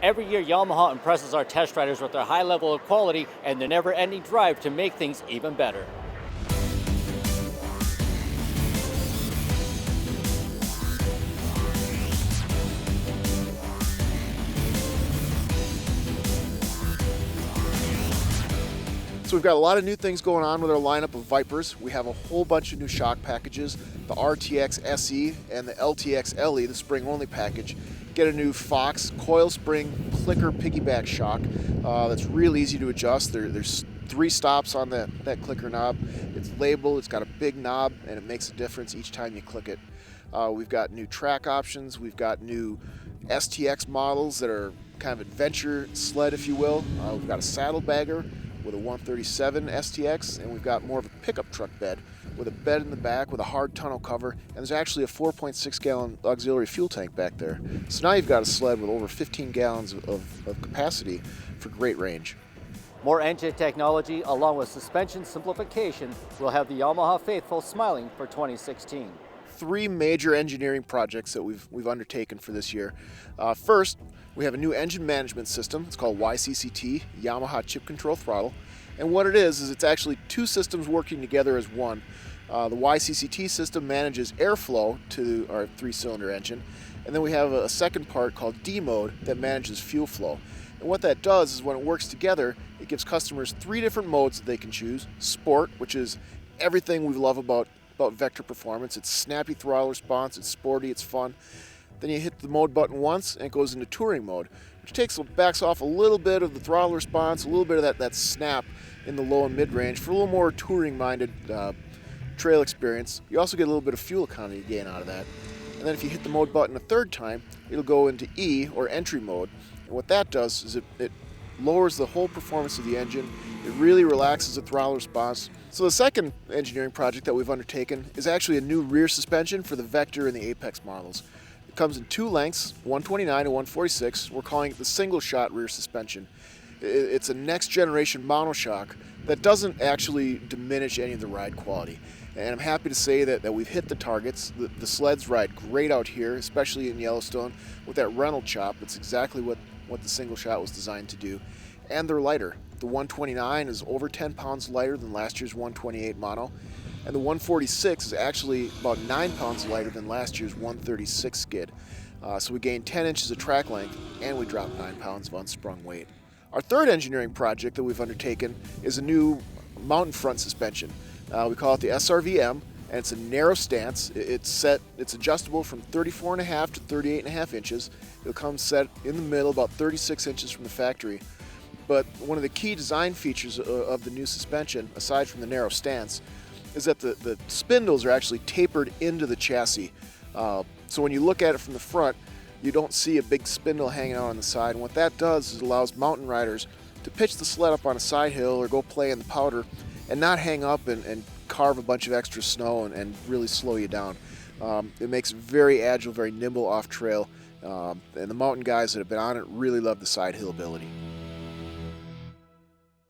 Every year, Yamaha impresses our test riders with their high level of quality and their never-ending drive to make things even better. So we've got a lot of new things going on with our lineup of Vipers. We have a whole bunch of new shock packages. The RTX SE and the LTX LE, the spring-only package, get a new Fox coil spring clicker piggyback shock that's real easy to adjust. There's 3 stops on that clicker knob. It's labeled, it's got a big knob, and it makes a difference each time you click it. We've got new track options. We've got new STX models that are kind of adventure sled, if you will. We've got a saddlebagger with a 137 STX, and we've got more of a pickup truck bed with a bed in the back with a hard tonneau cover, and there's actually a 4.6 gallon auxiliary fuel tank back there. So now you've got a sled with over 15 gallons of capacity for great range. More engine technology along with suspension simplification will have the Yamaha faithful smiling for 2016. 3 major engineering projects that we've undertaken for this year. First, we have a new engine management system. It's called YCCT, Yamaha Chip Control Throttle. And what it is it's actually 2 systems working together as one. The YCCT system manages airflow to our 3-cylinder engine. And then we have a second part called D mode that manages fuel flow. And what that does is when it works together, it gives customers 3 different modes that they can choose. Sport, which is everything we love about Vector performance. It's snappy throttle response, it's sporty, it's fun. Then you hit the mode button once and it goes into touring mode, which backs off a little bit of the throttle response, a little bit of that snap in the low and mid range for a little more touring minded trail experience. You also get a little bit of fuel economy gain out of that. And then if you hit the mode button a third time, it'll go into E or entry mode. And what that does is it lowers the whole performance of the engine. It really relaxes the throttle response. So the second engineering project that we've undertaken is actually a new rear suspension for the Vector and the Apex models. It comes in 2 lengths, 129 and 146. We're calling it the single shot rear suspension. It's a next generation monoshock that doesn't actually diminish any of the ride quality. And I'm happy to say that we've hit the targets. The sleds ride great out here, especially in Yellowstone with that Reynolds chop. It's exactly what the single shot was designed to do. And they're lighter. The 129 is over 10 pounds lighter than last year's 128 mono, and the 146 is actually about 9 pounds lighter than last year's 136 skid. So we gained 10 inches of track length, and we dropped 9 pounds of unsprung weight. Our third engineering project that we've undertaken is a new mountain front suspension. We call it the SRVM, and it's a narrow stance. It's adjustable from 34.5 to 38.5 inches. It'll come set in the middle, about 36 inches from the factory. But one of the key design features of the new suspension, aside from the narrow stance, is that the spindles are actually tapered into the chassis. So when you look at it from the front, you don't see a big spindle hanging out on the side. And what that does is it allows mountain riders to pitch the sled up on a side hill or go play in the powder and not hang up and carve a bunch of extra snow and really slow you down. It makes it very agile, very nimble off trail. And the mountain guys that have been on it really love the side hill ability.